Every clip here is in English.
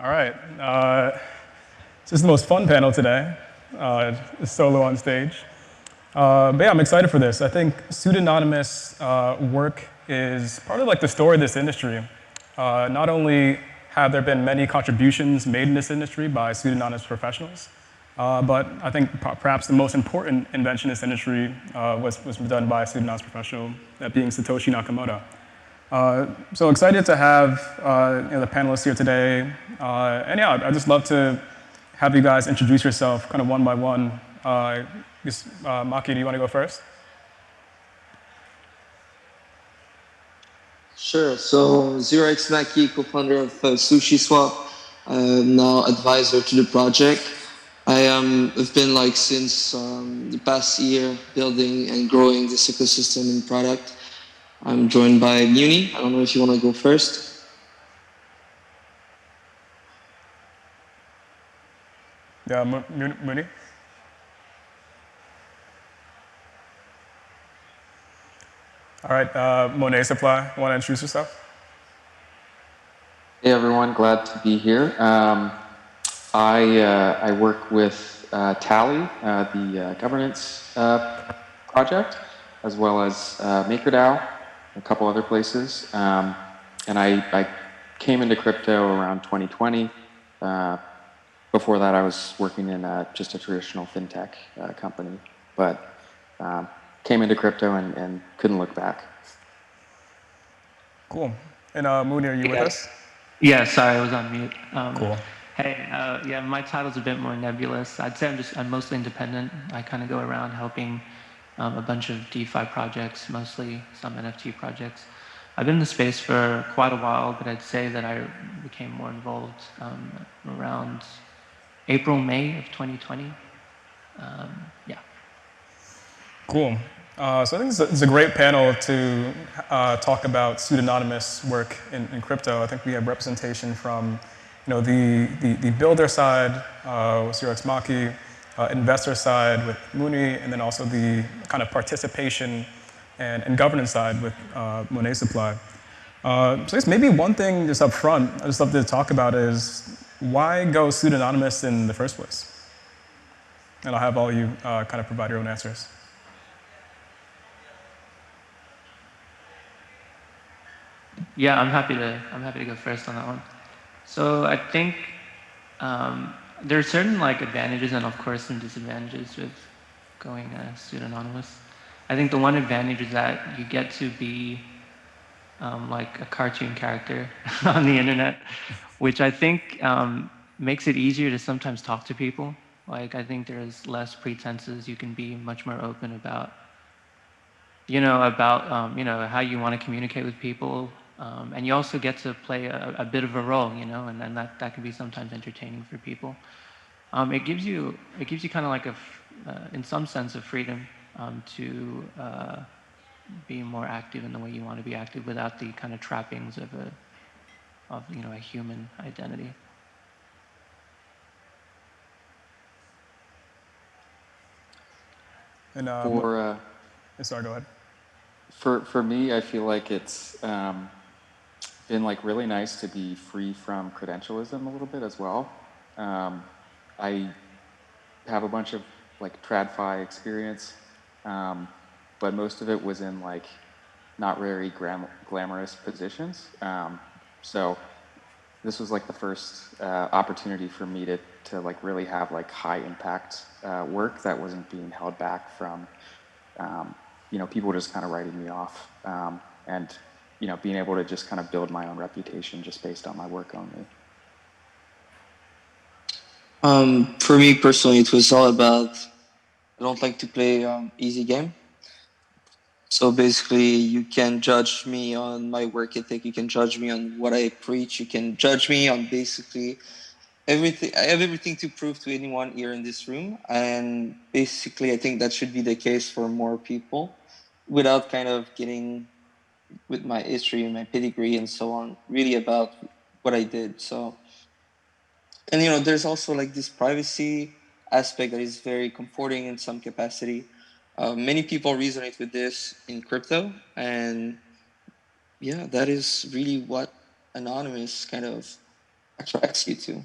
All right. This is the most fun panel today, solo on stage. But yeah, I'm excited for this. I think pseudonymous work is part of like the story of this industry. Not only have there been many contributions made in this industry by pseudonymous professionals, but I think perhaps the most important invention in this industry was done by a pseudonymous professional, that being Satoshi Nakamoto. So excited to have the panelists here today. And yeah, I'd just love to have you guys introduce yourself kind of one by one. Maki, do you want to go first? Sure. So 0x Maki, co-founder of Sushi Swap, now advisor to the project. I've been like since the past year building and growing this ecosystem and product. I'm joined by Mewny. I don't know if you want to go first. Yeah, Mewny. All right, Monetsupply, want to introduce yourself? Hey everyone, glad to be here. I work with Tally, the governance project, as well as MakerDAO, a couple other places. And I came into crypto around 2020. Before that, I was working in just a traditional fintech company, but came into crypto and couldn't look back. Cool. And Mewny, are you with us? Yeah, sorry, I was on mute. Cool. Hey, yeah, my title's a bit more nebulous. I'd say I'm mostly independent. I kind of go around helping a bunch of DeFi projects, mostly some NFT projects. I've been in the space for quite a while, but I'd say that I became more involved around April, May of 2020. Yeah. Cool. So I think it's a great panel to talk about pseudonymous work in crypto. I think we have representation from the builder side with 0x Maki, investor side with Mewny, and then also the kind of participation and governance side with Monetsupply. So I guess maybe one thing just up front I'd just love to talk about is why go pseudonymous in the first place? And I'll have all you kind of provide your own answers. Yeah, I'm happy to go first on that one. So I think there are certain like advantages and of course some disadvantages with going pseudonymous. I think the one advantage is that you get to be like a cartoon character on the internet, which I think makes it easier to sometimes talk to people. Like I think there's less pretenses. You can be much more open about how you want to communicate with people. And you also get to play a bit of a role, and then that can be sometimes entertaining for people. It gives you kind of like in some sense of freedom to be more active in the way you want to be active without the kind of trappings of a human identity. And sorry, go ahead. For me, I feel like it's been like really nice to be free from credentialism a little bit as well. I have a bunch of like TradFi experience, but most of it was in like not very glamorous positions. So this was like the first opportunity for me to like really have like high impact work that wasn't being held back from people just kind of writing me off, and being able to just kind of build my own reputation just based on my work only. For me personally, it was all about, I don't like to play easy game. So basically, you can judge me on my work ethic. You can judge me on what I preach. You can judge me on basically everything. I have everything to prove to anyone here in this room. And basically, I think that should be the case for more people without kind of getting with my history and my pedigree and so on, really about what I did. So, and there's also like this privacy aspect that is very comforting in some capacity. Many people resonate with this in crypto, and yeah, that is really what Anonymous kind of attracts you to.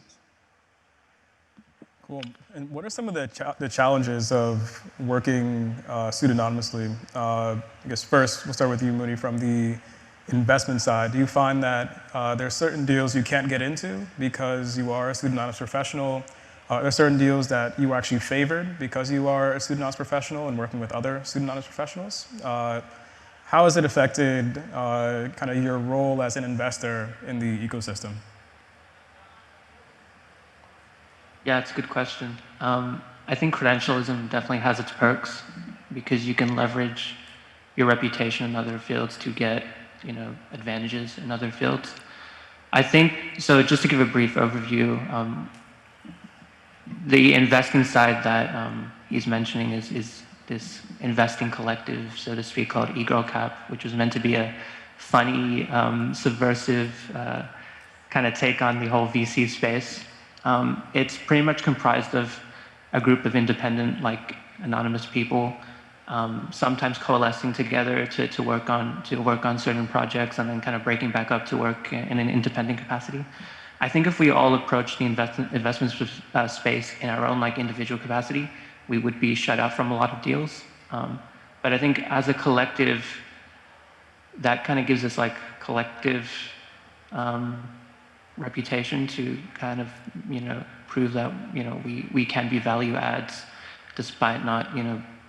Cool. And what are some of the challenges of working pseudonymously? I guess first, we'll start with you, Mewny, from the investment side. Do you find that there are certain deals you can't get into because you are a pseudonymous professional? Are there certain deals that you are actually favored because you are a pseudonymous professional and working with other pseudonymous professionals? How has it affected kind of your role as an investor in the ecosystem? Yeah, it's a good question. I think credentialism definitely has its perks because you can leverage your reputation in other fields to get, advantages in other fields. I think, so just to give a brief overview, the investing side that he's mentioning is this investing collective, so to speak, called eGirl Cap, which was meant to be a funny, subversive kind of take on the whole VC space. It's pretty much comprised of a group of independent, anonymous people, sometimes coalescing together to work on certain projects and then kind of breaking back up to work in an independent capacity. I think if we all approach the investment space in our own individual capacity, we would be shut out from a lot of deals. But I think as a collective, that kind of gives us collective reputation to kind of prove that we can be value adds despite not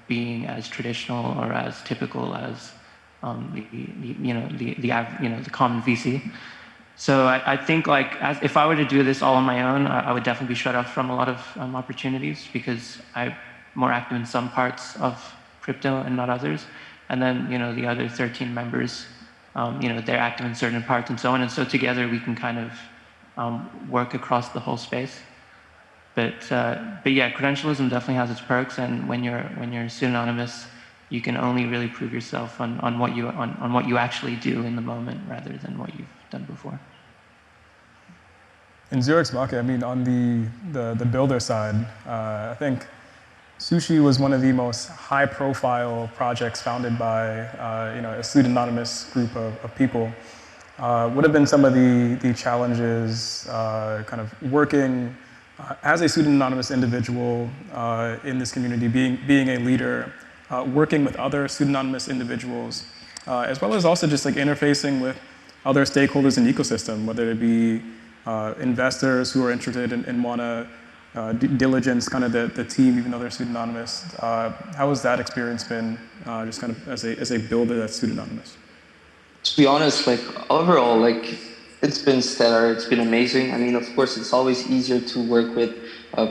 being as traditional or as typical as the common VC. So I think if I were to do this all on my own, I would definitely be shut off from a lot of opportunities because I'm more active in some parts of crypto and not others. And then the other 13 members, they're active in certain parts and so on. And so together we can kind of work across the whole space. But yeah, credentialism definitely has its perks. And when you're pseudonymous, you can only really prove yourself on what you actually do in the moment rather than what you've done before. In Zurich's market, I mean, on the builder side, I think Sushi was one of the most high-profile projects founded by a pseudonymous group of people. What have been some of the challenges kind of working as a pseudonymous individual in this community, being a leader, working with other pseudonymous individuals, as well as also just interfacing with other stakeholders in the ecosystem, whether it be investors who are interested and want to diligence kind of the team, even though they're pseudonymous. How has that experience been, just kind of as a builder that's pseudonymous? To be honest, overall, it's been stellar. It's been amazing. I mean, of course, it's always easier to work with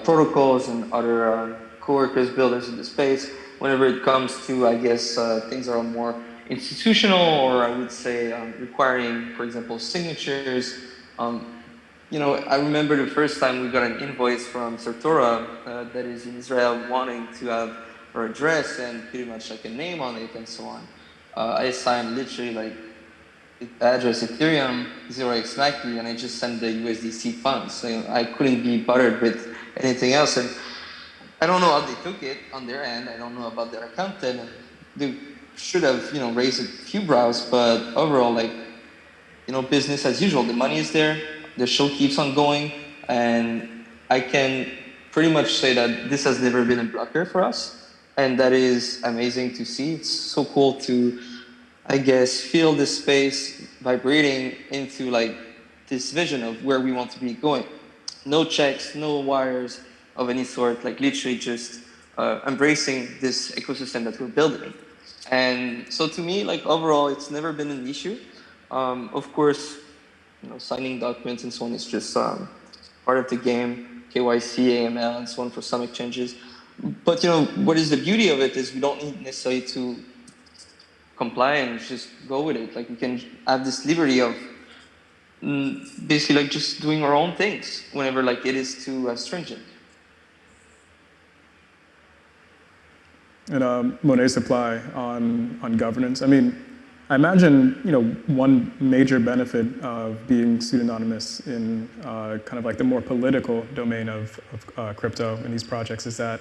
protocols and other coworkers, builders in the space. Whenever it comes to, I guess, things that are more institutional, or I would say requiring, for example, signatures. I remember the first time we got an invoice from Sartora that is in Israel wanting to have her address and pretty much a name on it and so on. I signed literally address Ethereum 0xMACD and I just sent the USDC funds. So I couldn't be bothered with anything else. And I don't know how they took it on their end. I don't know about their accountant. And they should have, raised a few brows, but overall, business as usual. The money is there. The show keeps on going, and I can pretty much say that this has never been a blocker for us, and that is amazing to see. It's so cool to, I guess, feel this space vibrating into this vision of where we want to be going. No checks, no wires of any sort, literally just embracing this ecosystem that we're building. And so to me, overall, it's never been an issue. Of course, signing documents and so on is just part of the game, KYC, AML, and so on for some exchanges. But, what is the beauty of it is we don't need necessarily to comply and just go with it. We can have this liberty of basically just doing our own things whenever it is too stringent. And Monetsupply on governance. I mean, I imagine one major benefit of being pseudonymous in kind of the more political domain of crypto in these projects is that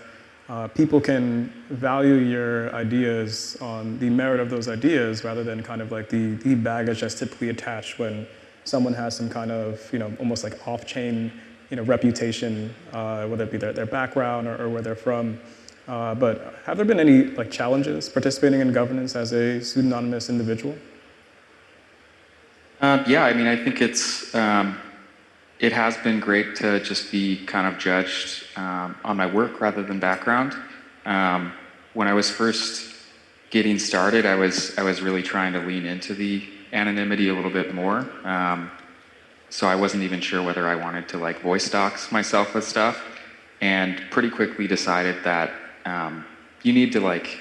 people can value your ideas on the merit of those ideas rather than kind of the baggage that's typically attached when someone has some kind of, almost like off-chain, reputation, whether it be their background or where they're from. But have there been any like challenges participating in governance as a pseudonymous individual? Yeah, I mean, I think it has been great to just be kind of judged on my work rather than background. When I was first getting started, I was really trying to lean into the anonymity a little bit more. So I wasn't even sure whether I wanted to like voice dox myself with stuff, and pretty quickly decided that you need to like,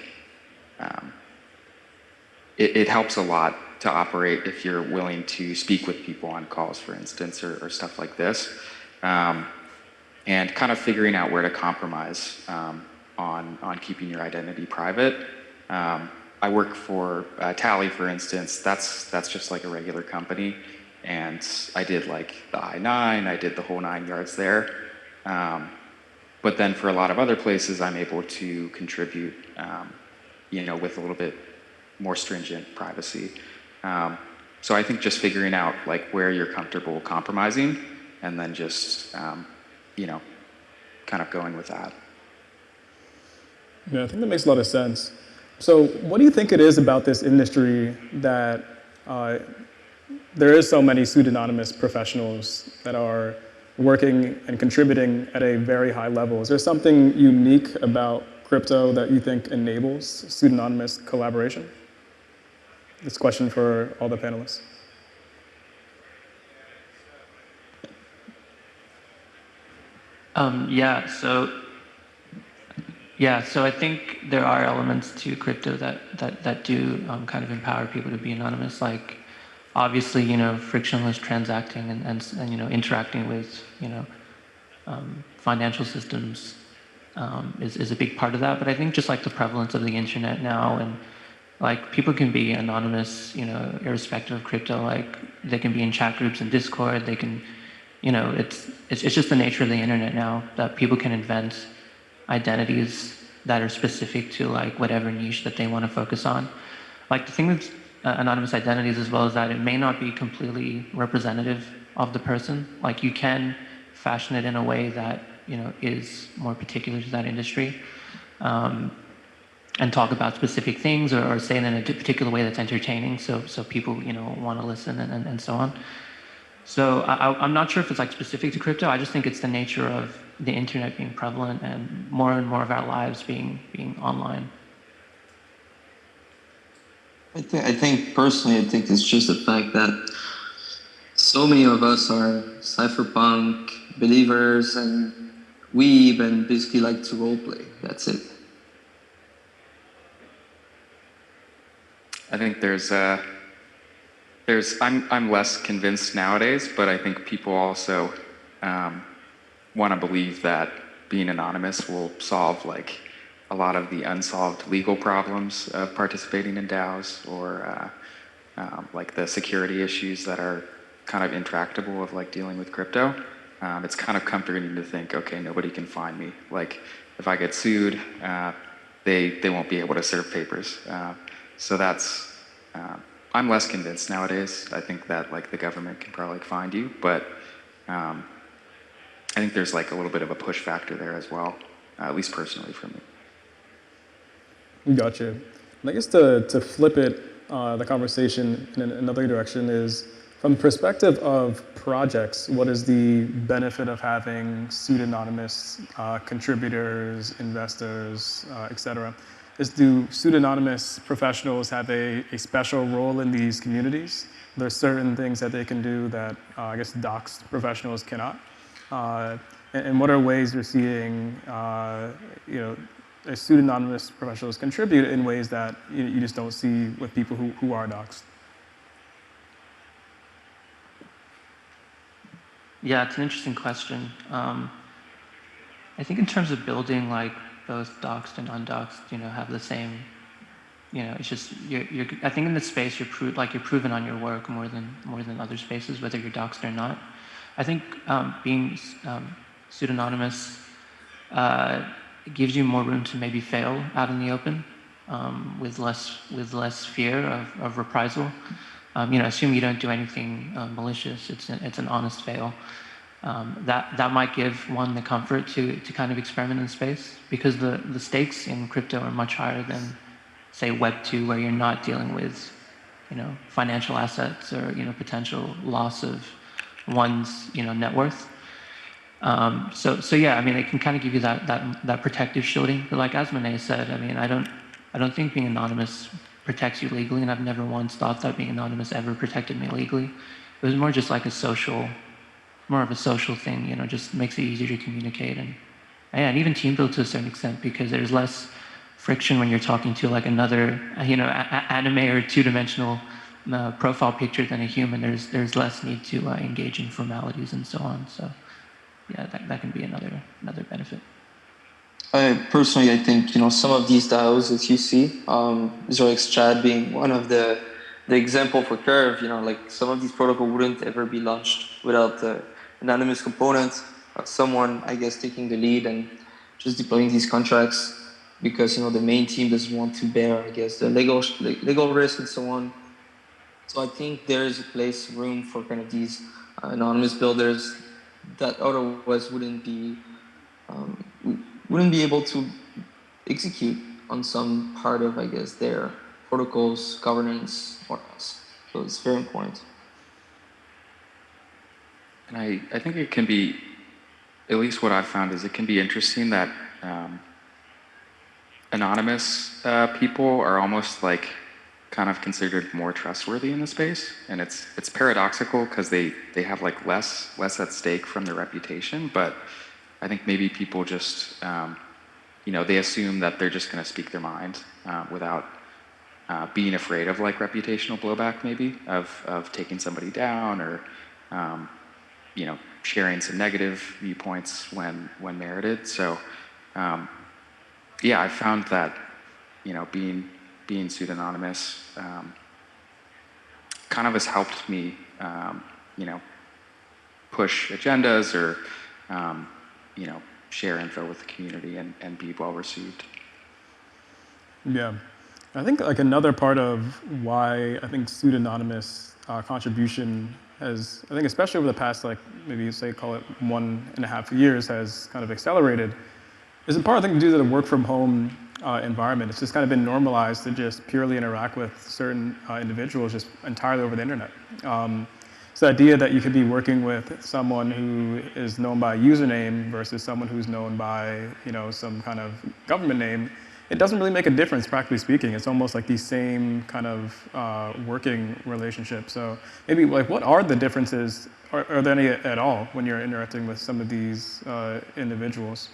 it helps a lot to operate if you're willing to speak with people on calls, for instance, or stuff like this, and kind of figuring out where to compromise on keeping your identity private. I work for Tally, for instance. That's just like a regular company, and I did like the I-9, I did the whole 9 yards there. But then for a lot of other places, I'm able to contribute, with a little bit more stringent privacy. So I think just figuring out like where you're comfortable compromising, and then just, kind of going with that. Yeah, I think that makes a lot of sense. So what do you think it is about this industry that there is so many pseudonymous professionals that are working and contributing at a very high level? Is there something unique about crypto that you think enables pseudonymous collaboration? This question for all the panelists. So I think there are elements to crypto that do kind of empower people to be anonymous. Like, obviously, frictionless transacting and interacting with, financial systems is a big part of that. But I think just like the prevalence of the internet now, and like people can be anonymous, irrespective of crypto. Like they can be in chat groups in Discord. They can, it's just the nature of the internet now that people can invent identities that are specific to like whatever niche that they want to focus on. Like the thing with anonymous identities as well is that it may not be completely representative of the person. Like you can fashion it in a way that is more particular to that industry, and talk about specific things, or say it in a particular way that's entertaining, so people want to listen and so on. So I'm not sure if it's like specific to crypto. I just think it's the nature of the internet being prevalent and more of our lives being online. I think personally, I think it's just the fact that so many of us are cypherpunk believers and weeb and basically like to roleplay. That's it. I think I'm less convinced nowadays, but I think people also want to believe that being anonymous will solve like a lot of the unsolved legal problems of participating in DAOs, or like the security issues that are kind of intractable of like dealing with crypto. It's kind of comforting to think, okay, nobody can find me. Like if I get sued, they won't be able to serve papers. So that's, I'm less convinced nowadays. I think that like the government can probably find you, but I think there's like a little bit of a push factor there as well, at least personally for me. Gotcha. And I guess to flip it, the conversation in another direction is, from the perspective of projects, what is the benefit of having pseudonymous contributors, investors, et cetera? Do pseudonymous professionals have a special role in these communities? There are certain things that they can do that I guess doxed professionals cannot. And what are ways you're seeing pseudonymous professionals contribute in ways that you just don't see with people who are doxed? Yeah, it's an interesting question. I think in terms of building like both doxed and undoxed, have the same, it's just you're. I think in this space you're proven on your work more than other spaces, whether you're doxed or not. I think being pseudonymous gives you more room to maybe fail out in the open, with less fear of reprisal. assume you don't do anything malicious. It's an honest fail. That might give one the comfort to kind of experiment in space, because the stakes in crypto are much higher than, say, Web 2, where you're not dealing with, financial assets or, potential loss of one's, net worth. So yeah, I mean, it can kind of give you that protective shielding. But like as Monet said, I mean, I don't think being anonymous protects you legally, and I've never once thought that being anonymous ever protected me legally. It was more just like more of a social thing, just makes it easier to communicate and even team build to a certain extent, because there's less friction when you're talking to like another, anime or two-dimensional profile picture than a human. There's less need to engage in formalities and so on. So yeah, that can be another benefit. Personally, I think some of these DAOs that you see, Zoic's chat being one of the example for Curve. Like some of these protocols wouldn't ever be launched without the anonymous component, someone I guess taking the lead and just deploying these contracts, because the main team doesn't want to bear, I guess, the legal risk and so on. So I think there is room for kind of these anonymous builders that otherwise wouldn't be able to execute on some part of, I guess, their protocols, governance, or else. So it's very important. And I think it can be, at least what I've found is it can be interesting that anonymous people are almost like kind of considered more trustworthy in the space. And it's paradoxical because they have like less at stake from their reputation, but I think maybe people just, they assume that they're just going to speak their mind without being afraid of like reputational blowback, maybe of taking somebody down or, sharing some negative viewpoints when merited. So, yeah, I found that, being pseudonymous kind of has helped me, push agendas or, share info with the community and be well received. Yeah, I think like another part of why I think pseudonymous contribution has, I think especially over the past like maybe say call it 1.5 years, has kind of accelerated, is in part I think due to the work from home environment. It's just kind of been normalized to just purely interact with certain individuals just entirely over the internet. So the idea that you could be working with someone who is known by a username versus someone who's known by some kind of government name, it doesn't really make a difference, practically speaking. It's almost like the same kind of working relationship. So maybe like what are the differences, are there any at all, when you're interacting with some of these individuals?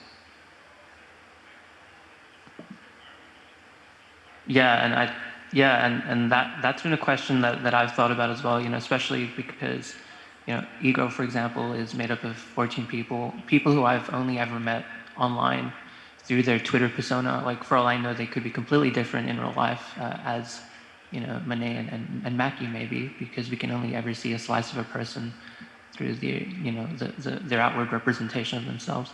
Yeah, and that's been a question that I've thought about as well, especially because, eGirl, for example, is made up of 14 people who I've only ever met online through their Twitter persona. Like, for all I know, they could be completely different in real life, as, Monet and Mackie maybe, because we can only ever see a slice of a person through their outward representation of themselves.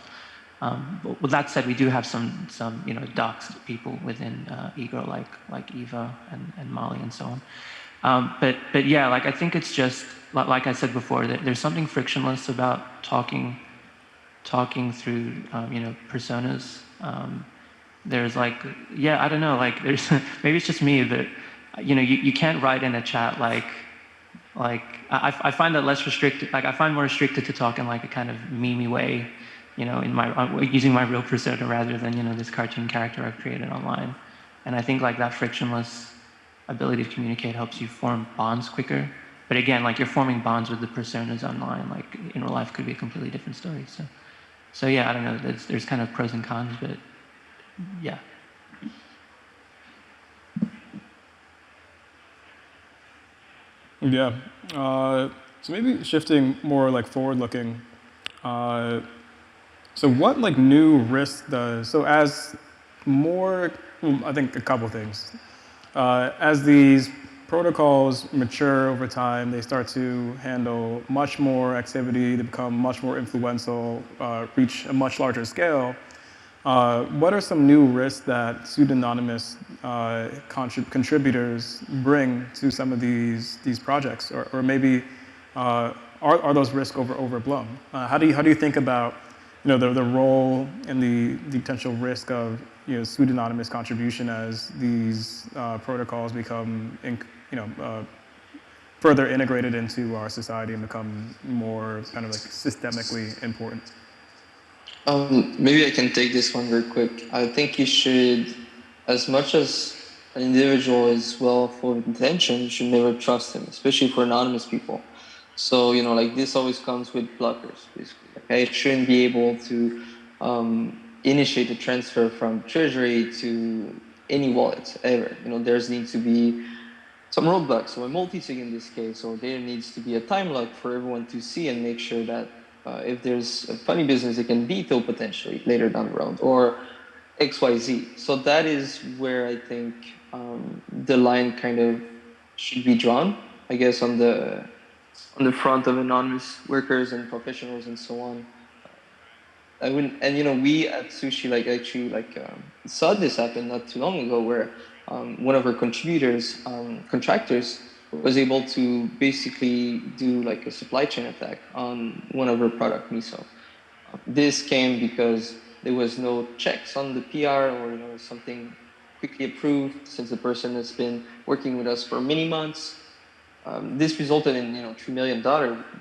But with that said, we do have some doxed people within eGirl, like Eva and Molly and so on. But yeah, like I think it's just like I said before, that there's something frictionless about talking through personas. There's like, yeah, I don't know, like there's maybe it's just me, but you can't write in a chat like I find that less restricted. Like I find more restricted to talk in like a kind of memey way. In my using my real persona rather than this cartoon character I've created online, and I think like that frictionless ability to communicate helps you form bonds quicker. But again, like you're forming bonds with the personas online, like in real life could be a completely different story. So yeah, I don't know. There's kind of pros and cons, but yeah. Yeah. So maybe shifting more like forward-looking. So what like new risk does, so as more, I think a couple things. As these protocols mature over time, they start to handle much more activity, they become much more influential, reach a much larger scale. What are some new risks that pseudonymous contributors bring to some of these projects, or maybe are those risks overblown? How do you think about the role and the potential risk of pseudonymous contribution as these protocols become further integrated into our society and become more kind of like systemically important? Maybe I can take this one very quick. I think you should, as much as an individual is well full of intention, you should never trust him, especially for anonymous people. So, like this always comes with blockers, basically. Okay? It shouldn't be able to initiate a transfer from Treasury to any wallet ever. There needs to be some roadblocks, so a multi-sig in this case, or there needs to be a time lock for everyone to see and make sure that if there's a funny business, it can veto potentially later down the road, or XYZ. So that is where I think the line kind of should be drawn, I guess, on the front of anonymous workers and professionals and so on. I wouldn't, and we at Sushi saw this happen not too long ago, where one of our contributors, contractors, was able to basically do like a supply chain attack on one of our product, Miso. This came because there was no checks on the PR or something quickly approved, since the person has been working with us for many months. This resulted in $3 million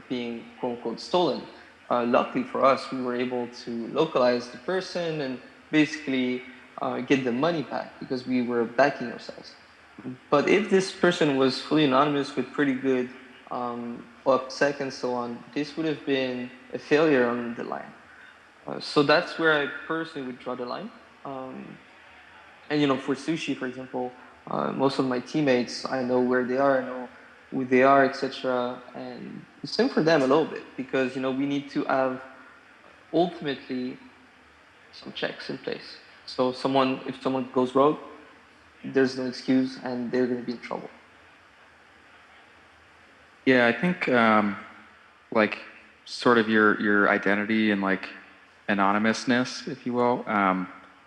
being quote unquote stolen. Luckily for us, we were able to localize the person and basically get the money back because we were backing ourselves. But if this person was fully anonymous with pretty good OPSEC and so on, this would have been a failure on the line. So that's where I personally would draw the line. And for Sushi, for example, most of my teammates, I know where they are, I know who they are, etc. And the same for them a little bit, because we need to have ultimately some checks in place. So if someone goes rogue, there's no excuse, and they're going to be in trouble. Yeah, I think like sort of your identity and like anonymousness, if you will,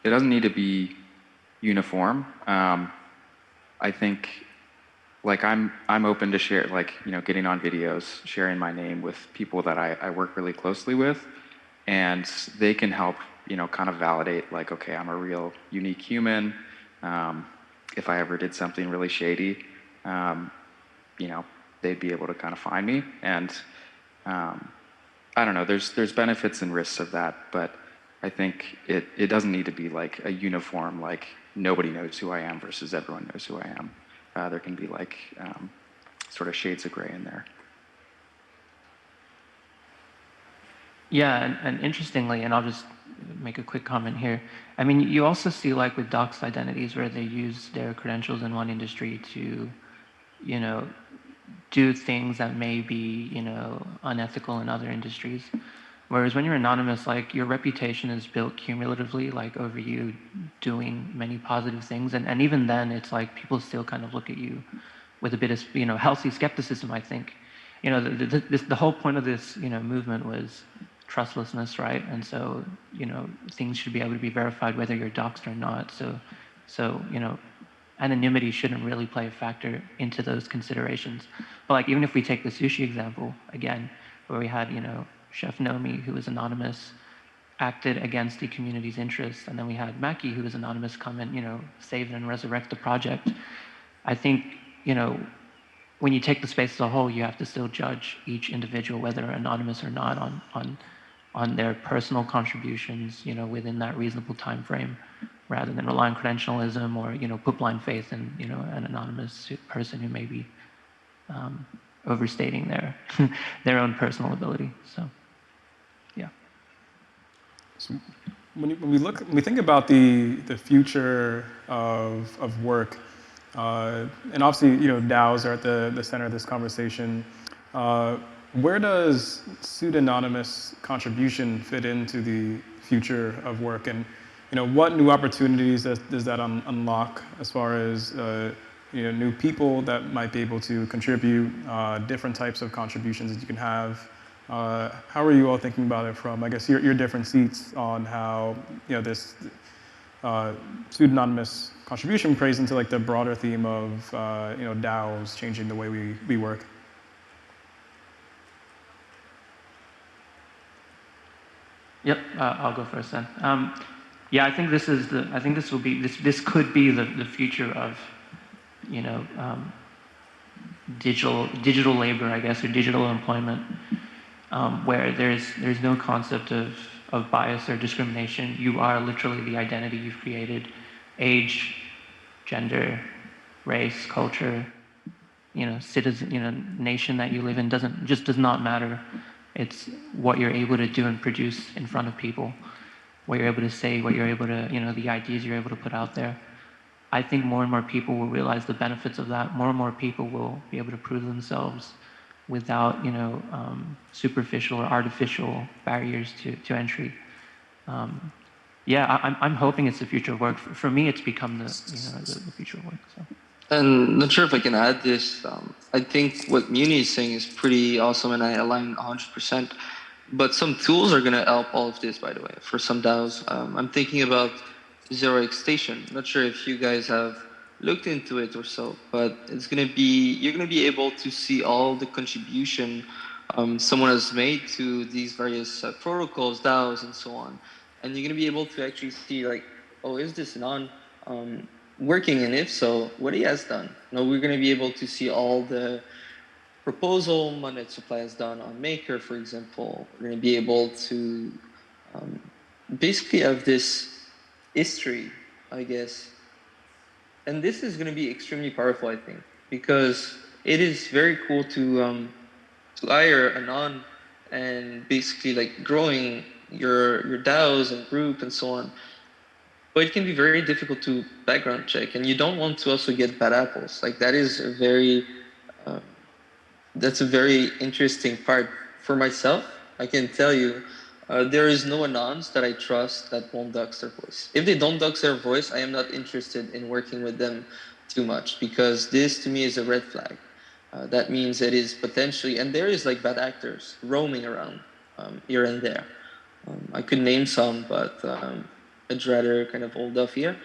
it doesn't need to be uniform. I think like I'm open to share, like getting on videos, sharing my name with people that I work really closely with, and they can help kind of validate like, okay, I'm a real unique human. If I ever did something really shady, they'd be able to kind of find me. And I don't know, there's benefits and risks of that, but I think it doesn't need to be like a uniform, like nobody knows who I am versus everyone knows who I am. There can be like sort of shades of gray in there. Yeah, and interestingly, and I'll just make a quick comment here. I mean, you also see like with Doxxed identities where they use their credentials in one industry to, do things that may be, unethical in other industries. Whereas when you're anonymous, like your reputation is built cumulatively, like over you doing many positive things. And even then it's like people still kind of look at you with a bit of, healthy skepticism, I think. The whole point of this, movement was trustlessness, right? And so, things should be able to be verified whether you're doxed or not. So, anonymity shouldn't really play a factor into those considerations. But like, even if we take the sushi example again, where we had, Chef Nomi, who was anonymous, acted against the community's interests, and then we had Mackie, who was anonymous, come and, save and resurrect the project. I think, when you take the space as a whole, you have to still judge each individual, whether anonymous or not, on their personal contributions, within that reasonable time frame, rather than rely on credentialism or, put blind faith in, an anonymous person who may be overstating their own personal ability. So, yeah. So when we think about the future of work, and obviously DAOs are at the center of this conversation. Where does pseudonymous contribution fit into the future of work, and what new opportunities does that unlock as far as new people that might be able to contribute, different types of contributions that you can have, How are you all thinking about it from, I guess, your different seats on how this pseudonymous contribution plays into like the broader theme of DAOs changing the way we work? Yep, I'll go first then. Yeah, I think this could be the future of, digital labor, I guess, or digital employment, where there's no concept of bias or discrimination. You are literally the identity you've created, age, gender, race, culture, citizen, nation that you live in does not matter. It's what you're able to do and produce in front of people, what you're able to say, what you're able to, the ideas you're able to put out there. I think more and more people will realize the benefits of that. More and more people will be able to prove themselves without, superficial or artificial barriers to entry. Yeah, I'm hoping it's the future of work. For me, it's become the future of work. So. And not sure if I can add this. I think what Mewny is saying is pretty awesome, and I align 100%. But some tools are going to help all of this, by the way, for some DAOs. I'm thinking about Zero Station. Not sure if you guys have looked into it or so, but it's going to be, you're going to be able to see all the contribution someone has made to these various protocols, DAOs, and so on. And you're going to be able to actually see, like, oh, is this Anon working? And if so, what he has done. Now we're going to be able to see all the proposal Monetsupply has done on Maker, for example. We're going to be able to basically have this history, I guess. And this is going to be extremely powerful, I think, because it is very cool to hire Anon and basically like growing your DAOs and group and so on. But it can be very difficult to background check, and you don't want to also get bad apples. Like that is a very that's a very interesting part for myself. I can tell you, there is no Anons that I trust that won't dox their voice. If they don't dox their voice, I am not interested in working with them too much, because this to me is a red flag. That means it is potentially, and there is like bad actors roaming around here and there. I could name some, but I'd rather kind of hold off here.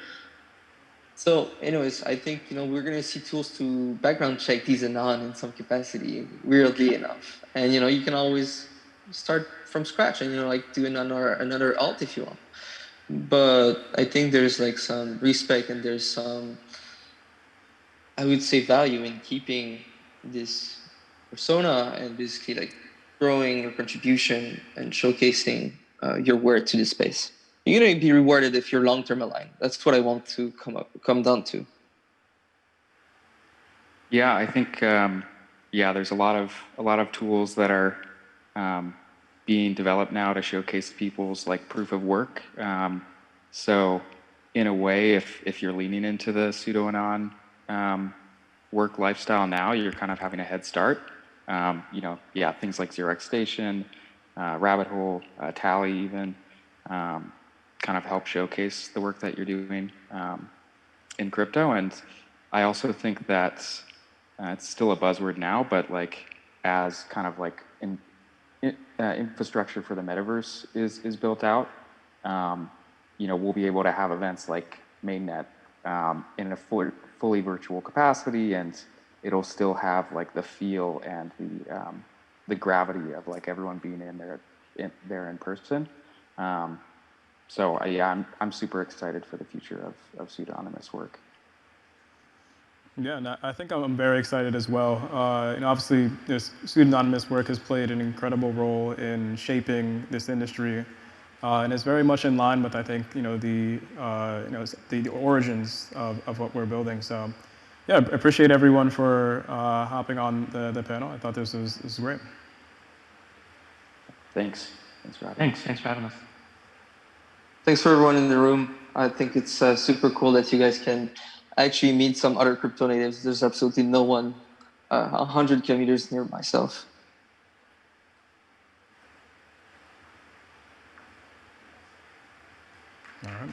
So anyways, I think, we're going to see tools to background check these Anon in some capacity, weirdly enough. And, you can always start from scratch and, like do another alt if you want. But I think there's like some respect and there's some, I would say, value in keeping this persona and basically like growing your contribution and showcasing your worth to the space. You're going to be rewarded if you're long-term aligned. That's what I want to come down to. Yeah, I think there's a lot of tools that are being developed now to showcase people's like proof of work. So in a way, if you're leaning into the pseudo-anon work lifestyle now, you're kind of having a head start. Things like Xerox Station, Rabbit Hole, Tally even. Kind of help showcase the work that you're doing in crypto. And I also think that it's still a buzzword now, but like as kind of like infrastructure for the metaverse is built out, we'll be able to have events like Mainnet in a fully virtual capacity, and it'll still have like the feel and the gravity of like everyone being there in person. So I'm super excited for the future of pseudonymous work. Yeah, and I think I'm very excited as well. Obviously, this pseudonymous work has played an incredible role in shaping this industry, and it's very much in line with, I think, the origins of what we're building. So, yeah, I appreciate everyone for hopping on the panel. I thought this was great. Thanks. Thanks for having us. Thanks for having us. Thanks for everyone in the room. I think it's super cool that you guys can actually meet some other crypto natives. There's absolutely no one 100 kilometers near myself. All right.